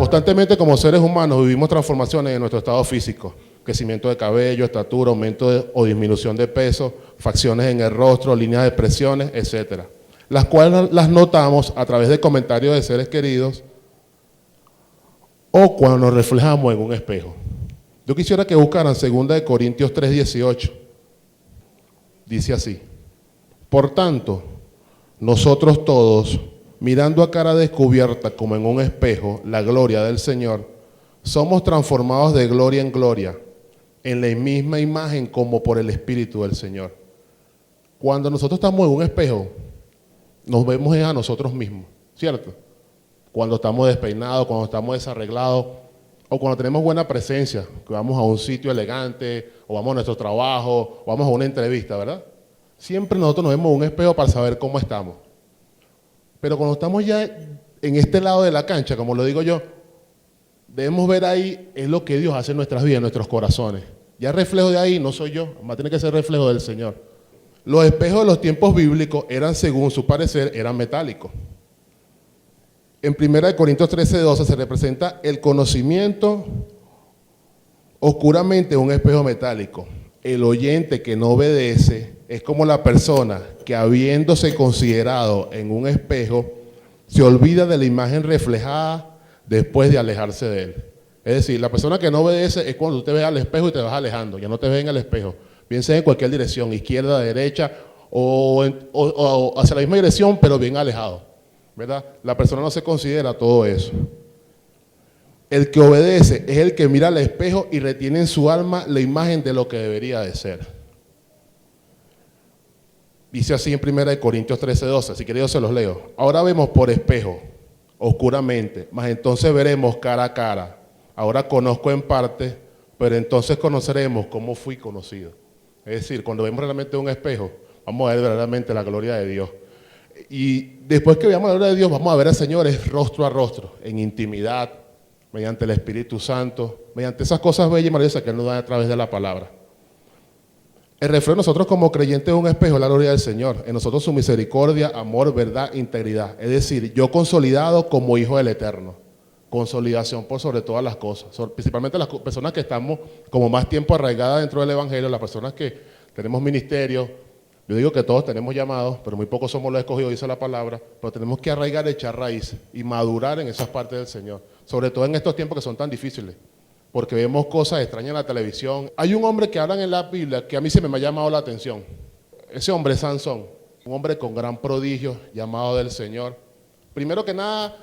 Constantemente como seres humanos vivimos transformaciones en nuestro estado físico, crecimiento de cabello, estatura, o disminución de peso, facciones en el rostro, líneas de expresiones, etc. Las cuales las notamos a través de comentarios de seres queridos o cuando nos reflejamos en un espejo. Yo quisiera que buscaran 2 Corintios 3:18. Dice así: por tanto, nosotros todos, mirando a cara descubierta como en un espejo la gloria del Señor, somos transformados de gloria en gloria, en la misma imagen como por el Espíritu del Señor. Cuando nosotros estamos en un espejo, nos vemos a nosotros mismos, ¿cierto? Cuando estamos despeinados, cuando estamos desarreglados, o cuando tenemos buena presencia, que vamos a un sitio elegante, o vamos a nuestro trabajo, o vamos a una entrevista, ¿verdad? Siempre nosotros nos vemos en un espejo para saber cómo estamos. Pero cuando estamos ya en este lado de la cancha, como lo digo yo, debemos ver ahí es lo que Dios hace en nuestras vidas, en nuestros corazones. Ya el reflejo de ahí no soy yo, va a tener que ser reflejo del Señor. Los espejos de los tiempos bíblicos eran, según su parecer, eran metálicos. En 1 Corintios 13:12 se representa el conocimiento oscuramente en un espejo metálico. El oyente que no obedece es como la persona que, habiéndose considerado en un espejo, se olvida de la imagen reflejada después de alejarse de él. Es decir, la persona que no obedece es cuando tú te ves al espejo y te vas alejando, ya no te ves en el espejo. Piensa en cualquier dirección, izquierda, derecha o hacia la misma dirección, pero bien alejado, ¿verdad? La persona no se considera todo eso. El que obedece es el que mira al espejo y retiene en su alma la imagen de lo que debería de ser. Dice así en 1 Corintios 13:12, si queréis yo se los leo. Ahora vemos por espejo, oscuramente, mas entonces veremos cara a cara. Ahora conozco en parte, pero entonces conoceremos cómo fui conocido. Es decir, cuando vemos realmente un espejo, vamos a ver verdaderamente la gloria de Dios. Y después que veamos la gloria de Dios, vamos a ver al Señor rostro a rostro, en intimidad, mediante el Espíritu Santo, mediante esas cosas bellas y maravillosas que Él nos da a través de la palabra. El reflejo de nosotros como creyentes es un espejo de la gloria del Señor. En nosotros su misericordia, amor, verdad, integridad. Es decir, yo consolidado como hijo del Eterno. Consolidación por sobre todas las cosas. Principalmente las personas que estamos como más tiempo arraigadas dentro del Evangelio, las personas que tenemos ministerio. Yo digo que todos tenemos llamados, pero muy pocos somos los escogidos, dice la palabra. Pero tenemos que arraigar, echar raíz y madurar en esas partes del Señor. Sobre todo en estos tiempos que son tan difíciles. Porque vemos cosas extrañas en la televisión. Hay un hombre que habla en la Biblia que a mí siempre me ha llamado la atención. Ese hombre es Sansón, un hombre con gran prodigio, llamado del Señor. Primero que nada,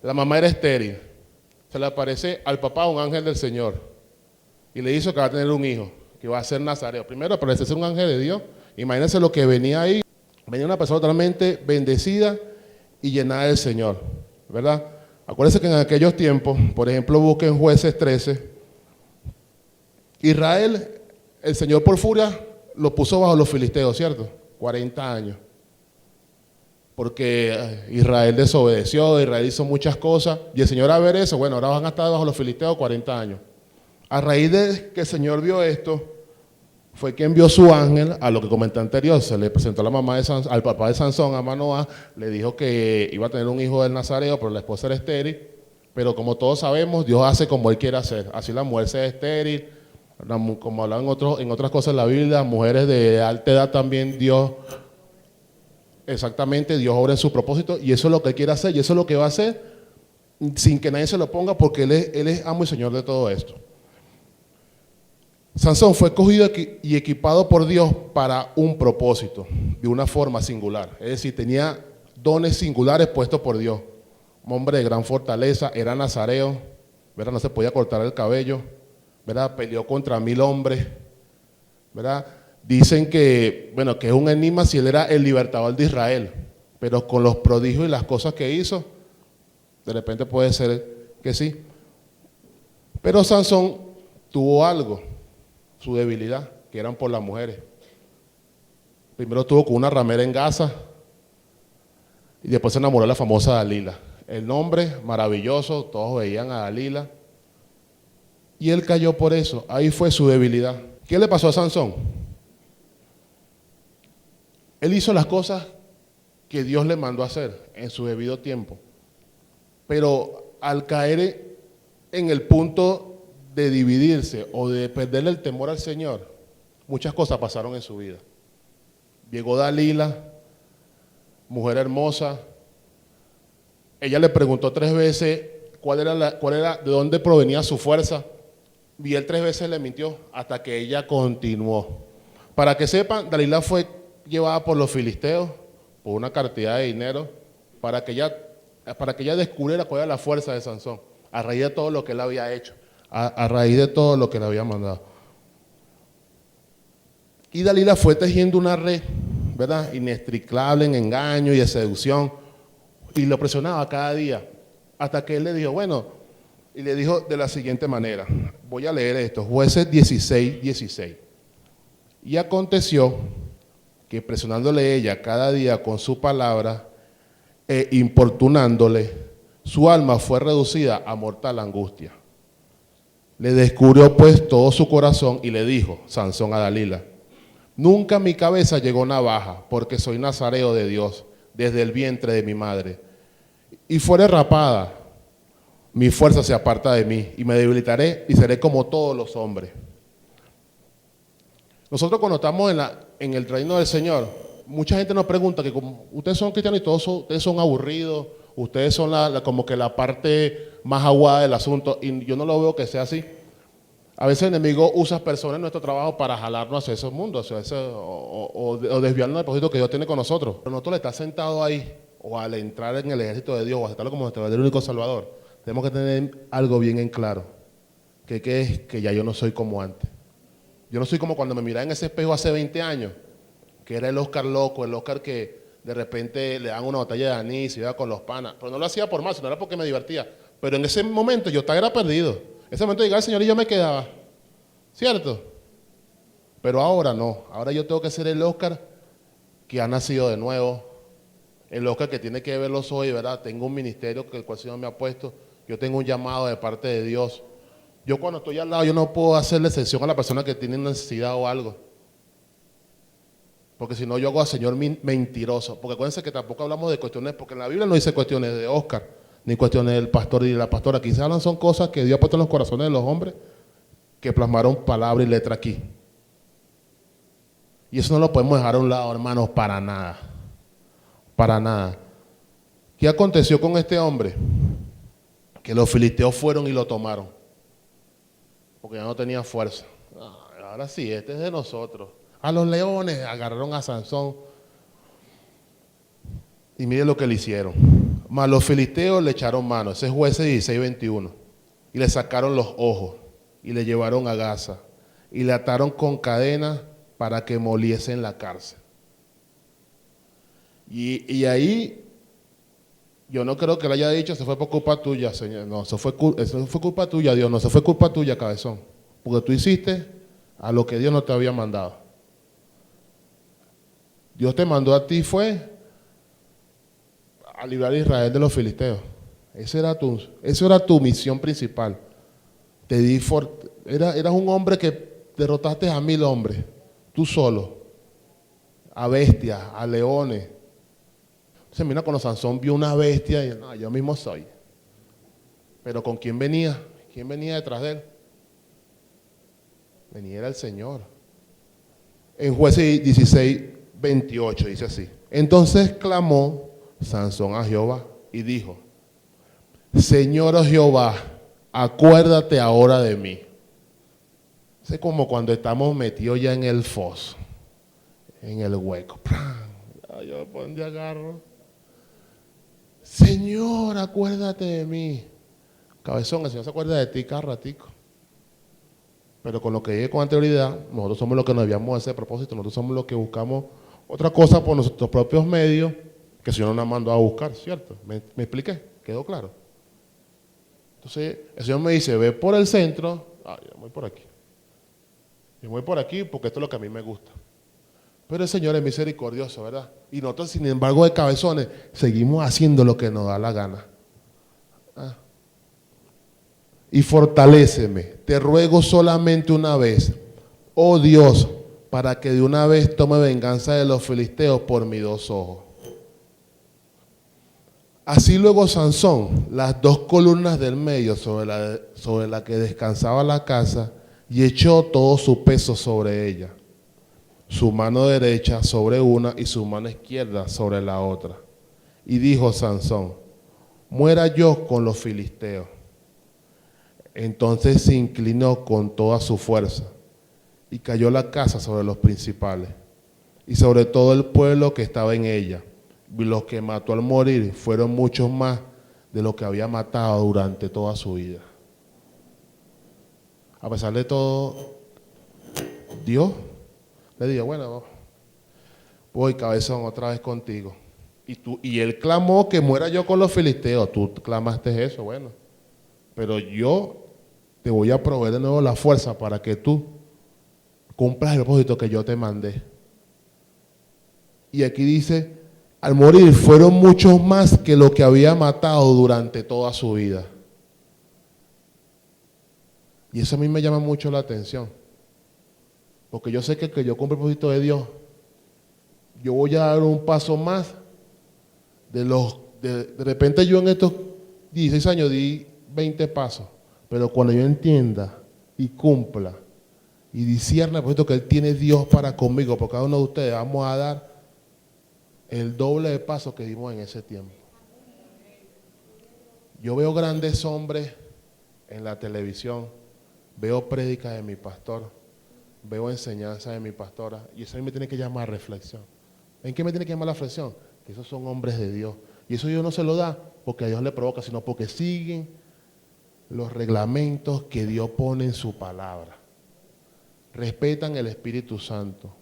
la mamá era estéril. Se le aparece al papá un ángel del Señor y le hizo que va a tener un hijo, que va a ser nazareo. Primero aparece ser un ángel de Dios. Imagínense lo que venía ahí. Venía una persona totalmente bendecida y llenada del Señor, ¿verdad? Acuérdense que en aquellos tiempos, por ejemplo, busquen Jueces 13, Israel, el Señor por furia, lo puso bajo los filisteos, ¿cierto? 40 años. Porque Israel desobedeció, Israel hizo muchas cosas, y el Señor a ver eso, bueno, ahora van a estar bajo los filisteos 40 años. A raíz de que el Señor vio esto, fue que envió su ángel a lo que comenté anterior, se le presentó a la mamá de al papá de Sansón, a Manoah, le dijo que iba a tener un hijo del Nazareo, pero la esposa era estéril, pero como todos sabemos, Dios hace como Él quiere hacer, así la mujer se es estéril, como hablan en otras cosas en la Biblia, mujeres de alta edad también Dios, exactamente, Dios obra en su propósito, y eso es lo que Él quiere hacer, y eso es lo que va a hacer, sin que nadie se lo ponga, porque Él es amo y Señor de todo esto. Sansón fue cogido y equipado por Dios para un propósito, de una forma singular. Es decir, tenía dones singulares puestos por Dios. Un hombre de gran fortaleza, era nazareo, ¿verdad? No se podía cortar el cabello, ¿verdad? Peleó contra 1000 hombres, ¿verdad? Dicen que, bueno, que es un enigma si él era el libertador de Israel, pero con los prodigios y las cosas que hizo, de repente puede ser que sí. Pero Sansón tuvo algo, su debilidad, que eran por las mujeres. Primero estuvo con una ramera en Gaza y después se enamoró de la famosa Dalila. El nombre maravilloso, todos veían a Dalila y él cayó por eso. Ahí fue su debilidad. ¿Qué le pasó a Sansón? Él hizo las cosas que Dios le mandó a hacer en su debido tiempo, pero al caer en el punto de dividirse o de perderle el temor al Señor, muchas cosas pasaron en su vida. Llegó Dalila, mujer hermosa. Ella le preguntó 3 veces de dónde provenía su fuerza. Y él 3 veces le mintió hasta que ella continuó. Para que sepan, Dalila fue llevada por los filisteos por una cantidad de dinero para que ella descubriera cuál era la fuerza de Sansón, a raíz de todo lo que él había hecho, a raíz de todo lo que le había mandado. Y Dalila fue tejiendo una red, ¿verdad?, inextricable en engaño y de seducción, y lo presionaba cada día, hasta que él le dijo, bueno, y le dijo de la siguiente manera, voy a leer esto, Jueces 16:16. Y aconteció que presionándole ella cada día con su palabra e importunándole, su alma fue reducida a mortal angustia. Le descubrió pues todo su corazón y le dijo Sansón a Dalila, nunca mi cabeza llegó navaja, porque soy nazareo de Dios, desde el vientre de mi madre. Y fuere rapada, mi fuerza se aparta de mí, y me debilitaré y seré como todos los hombres. Nosotros cuando estamos en el reino del Señor, mucha gente nos pregunta que como ustedes son cristianos y todos ustedes son aburridos, ustedes son como que la parte más aguada del asunto, y yo no lo veo que sea así. A veces el enemigo usa personas en nuestro trabajo para jalarnos hacia esos mundos, o desviarnos del propósito que Dios tiene con nosotros. Pero nosotros le está sentado ahí, o al entrar en el ejército de Dios, o aceptarlo como nuestro verdadero único Salvador, tenemos que tener algo bien en claro, que es que ya yo no soy como antes. Yo no soy como cuando me miraba en ese espejo hace 20 años, que era el Oscar loco, el Oscar que de repente le dan una botella de anís y iba con los panas. Pero no lo hacía por más, sino era porque me divertía. Pero en ese momento yo estaba perdido. En ese momento llegaba el Señor y yo me quedaba. ¿Cierto? Pero ahora no. Ahora yo tengo que ser el Oscar que ha nacido de nuevo. El Oscar que tiene que ver los ojos, ¿verdad? Tengo un ministerio que el cual el Señor me ha puesto. Yo tengo un llamado de parte de Dios. Yo cuando estoy al lado, yo no puedo hacerle excepción a la persona que tiene necesidad o algo. Porque si no, yo hago al Señor mentiroso. Porque acuérdense que tampoco hablamos de cuestiones, porque en la Biblia no dice cuestiones de Oscar, ni cuestiones del pastor y de la pastora. Quizás hablan son cosas que Dios ha puesto en los corazones de los hombres, que plasmaron palabra y letra aquí. Y eso no lo podemos dejar a un lado, hermanos, para nada. Para nada. ¿Qué aconteció con este hombre? Que los filisteos fueron y lo tomaron. Porque ya no tenía fuerza. Ahora sí, este es de nosotros. A los leones agarraron a Sansón. Y miren lo que le hicieron. Mas los filisteos le echaron mano. Ese es Jueces 16:21. Y le sacaron los ojos. Y le llevaron a Gaza. Y le ataron con cadenas para que moliese en la cárcel. Y ahí, yo no creo que le haya dicho, se fue por culpa tuya, Señor. No, eso fue culpa tuya, Dios. No, eso fue culpa tuya, cabezón. Porque tú hiciste a lo que Dios no te había mandado. Dios te mandó a ti fue a librar a Israel de los filisteos. Esa era tu misión principal. Eras un hombre que derrotaste a 1000 hombres, tú solo, a bestias, a leones. Entonces mira, cuando Sansón vio una bestia, y no, yo mismo soy. Pero ¿con quién venía? ¿Quién venía detrás de él? Venía era el Señor. En Jueces 16:28 dice así. Entonces clamó Sansón a Jehová y dijo, Señor Jehová, acuérdate ahora de mí. Es como cuando estamos metidos ya en el foso, en el hueco. Ay, yo por dónde agarro. Señor, acuérdate de mí. Cabezón, el Señor se acuerda de ti cada ratico. Pero con lo que llegue con anterioridad, nosotros somos los que nos debíamos hacer propósito, nosotros somos los que buscamos otra cosa por nuestros propios medios que el Señor nos mandó a buscar, ¿cierto? ¿Me expliqué? ¿Quedó claro? Entonces, el Señor me dice, ve por el centro, yo voy por aquí. Yo voy por aquí porque esto es lo que a mí me gusta. Pero el Señor es misericordioso, ¿verdad? Y nosotros, sin embargo, de cabezones, seguimos haciendo lo que nos da la gana. Y fortaléceme, te ruego solamente una vez, oh Dios, para que de una vez tome venganza de los filisteos por mis 2 ojos. Así luego Sansón, las dos columnas del medio sobre la que descansaba la casa, y echó todo su peso sobre ella, su mano derecha sobre una y su mano izquierda sobre la otra. Y dijo Sansón: muera yo con los filisteos. Entonces se inclinó con toda su fuerza, y cayó la casa sobre los principales, y sobre todo el pueblo que estaba en ella. Y los que mató al morir fueron muchos más de los que había matado durante toda su vida. A pesar de todo, Dios le dijo: bueno, voy, cabezón, otra vez contigo. Y él clamó que muera yo con los filisteos. Tú clamaste eso, bueno. Pero yo te voy a proveer de nuevo la fuerza para que tú cumplas el propósito que yo te mandé. Y aquí dice: al morir fueron muchos más que lo que había matado durante toda su vida. Y eso a mí me llama mucho la atención. Porque yo sé que yo cumplo el propósito de Dios, yo voy a dar un paso más de repente yo en estos 16 años di 20 pasos. Pero cuando yo entienda y cumpla y discierna el propósito que Él tiene Dios para conmigo, por cada uno de ustedes, vamos a dar el doble de pasos que dimos en ese tiempo. Yo veo grandes hombres en la televisión, veo prédicas de mi pastor, veo enseñanzas de mi pastora, y eso a mí me tiene que llamar a reflexión. ¿En qué me tiene que llamar la reflexión? Que esos son hombres de Dios. Y eso Dios no se lo da porque a Dios le provoca, sino porque siguen los reglamentos que Dios pone en su palabra. Respetan el Espíritu Santo.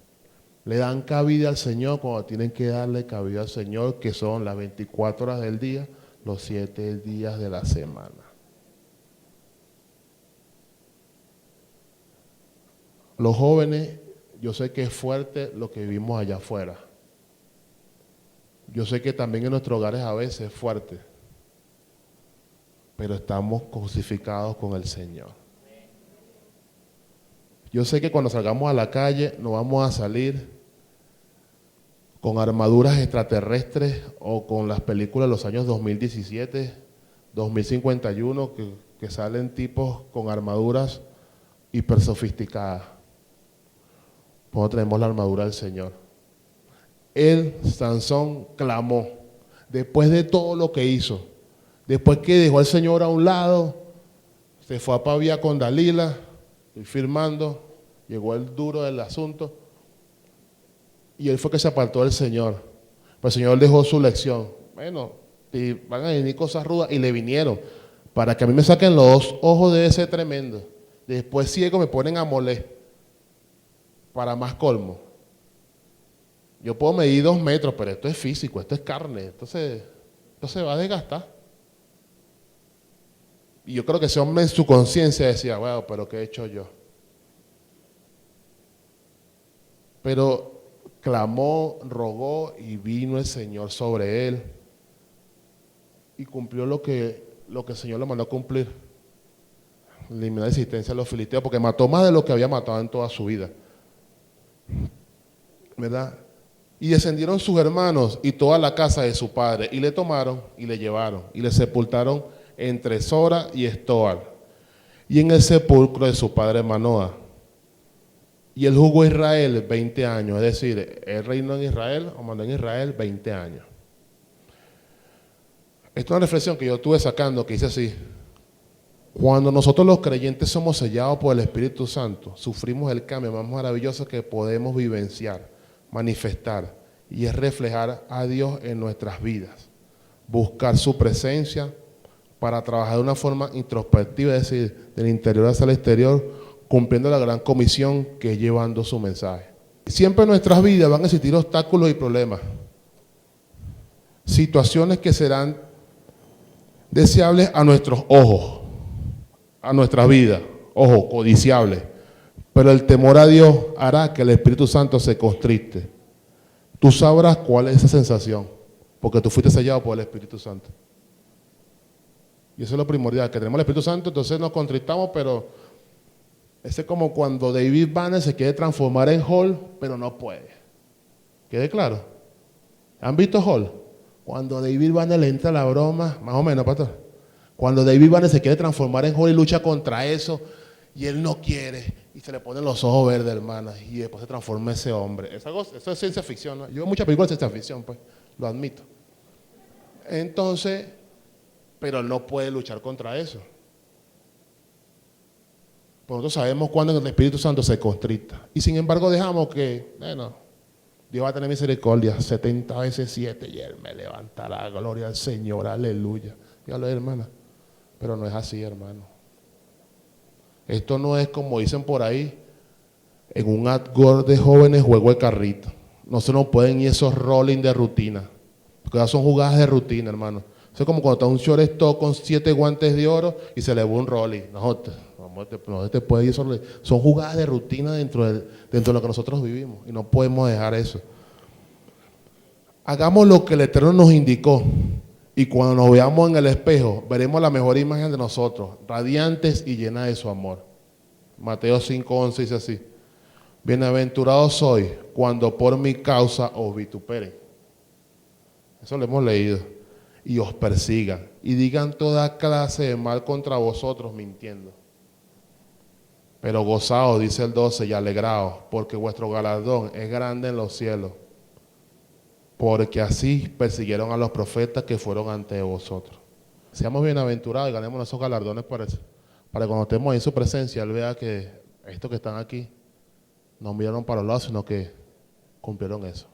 Le dan cabida al Señor cuando tienen que darle cabida al Señor, que son las 24 horas del día, los 7 días de la semana. Los jóvenes, yo sé que es fuerte lo que vivimos allá afuera. Yo sé que también en nuestros hogares a veces es fuerte, pero estamos crucificados con el Señor. Yo sé que cuando salgamos a la calle no vamos a salir con armaduras extraterrestres o con las películas de los años 2017, 2051, que salen tipos con armaduras hiper sofisticadas. Nosotros tenemos la armadura del Señor. Él, Sansón, clamó después de todo lo que hizo. Después que dejó al Señor a un lado, se fue a Pavía con Dalila, y firmando, llegó el duro del asunto, y él fue que se apartó del Señor. Pues el Señor dejó su lección. Bueno, y van a venir cosas rudas, y le vinieron, para que a mí me saquen los ojos de ese tremendo. Después ciego me ponen a moler, para más colmo. Yo puedo medir 2 metros, pero esto es físico, esto es carne, entonces esto se va a desgastar. Y yo creo que ese hombre en su conciencia decía: bueno, pero ¿qué he hecho yo? Pero clamó, rogó y vino el Señor sobre él y cumplió lo que el Señor le mandó a cumplir. Eliminar la existencia de los filisteos, porque mató más de lo que había matado en toda su vida. ¿Verdad? Y descendieron sus hermanos y toda la casa de su padre, y le tomaron y le llevaron y le sepultaron entre Sora y Estoal, y en el sepulcro de su padre Manoah. Y él jugó a Israel 20 años, es decir, él reinó en Israel o mandó en Israel 20 años. Esta es una reflexión que yo estuve sacando que dice así: cuando nosotros los creyentes somos sellados por el Espíritu Santo, sufrimos el cambio más maravilloso que podemos vivenciar, manifestar, y es reflejar a Dios en nuestras vidas, buscar su presencia para trabajar de una forma introspectiva, es decir, del interior hacia el exterior, cumpliendo la gran comisión que es llevando su mensaje. Siempre en nuestras vidas van a existir obstáculos y problemas, situaciones que serán deseables a nuestros ojos, a nuestra vida, ojo, codiciables. Pero el temor a Dios hará que el Espíritu Santo se constricte. Tú sabrás cuál es esa sensación, porque tú fuiste sellado por el Espíritu Santo. Y eso es lo primordial, que tenemos el Espíritu Santo, entonces nos contristamos, pero ese es como cuando David Banner se quiere transformar en Hulk, pero no puede. ¿Quede claro? ¿Han visto Hulk? Cuando David Banner le entra la broma, más o menos, pastor. Cuando David Banner se quiere transformar en Hulk y lucha contra eso, y él no quiere, y se le ponen los ojos verdes, hermana, y después se transforma ese hombre. Eso es ciencia ficción, ¿no? Yo veo muchas películas de ciencia ficción, pues, lo admito. Entonces, pero él no puede luchar contra eso. Pues nosotros sabemos cuándo el Espíritu Santo se constricta. Y sin embargo dejamos que, bueno, Dios va a tener misericordia, 70 veces 7, y Él me levantará, gloria al Señor, aleluya. Dígalo, hermana. Pero no es así, hermano. Esto no es como dicen por ahí, en un adgor de jóvenes juego de carrito. No se nos pueden ir esos rolling de rutina, porque ya son jugadas de rutina, hermano. Eso es como cuando está un shortstop con 7 guantes de oro y se le va un rolling. No te puede ir esos, son jugadas de rutina dentro de lo que nosotros vivimos y no podemos dejar eso. Hagamos lo que el Eterno nos indicó y cuando nos veamos en el espejo veremos la mejor imagen de nosotros, radiantes y llenas de su amor. Mateo 5:11 dice así: bienaventurados sois cuando por mi causa os vituperen. Eso lo hemos leído. Y os persigan y digan toda clase de mal contra vosotros mintiendo. Pero gozaos, dice el 12, y alegraos, porque vuestro galardón es grande en los cielos. Porque así persiguieron a los profetas que fueron ante vosotros. Seamos bienaventurados y ganemos esos galardones para eso. Para que cuando estemos en su presencia, Él vea que estos que están aquí no miraron para los lados, sino que cumplieron eso.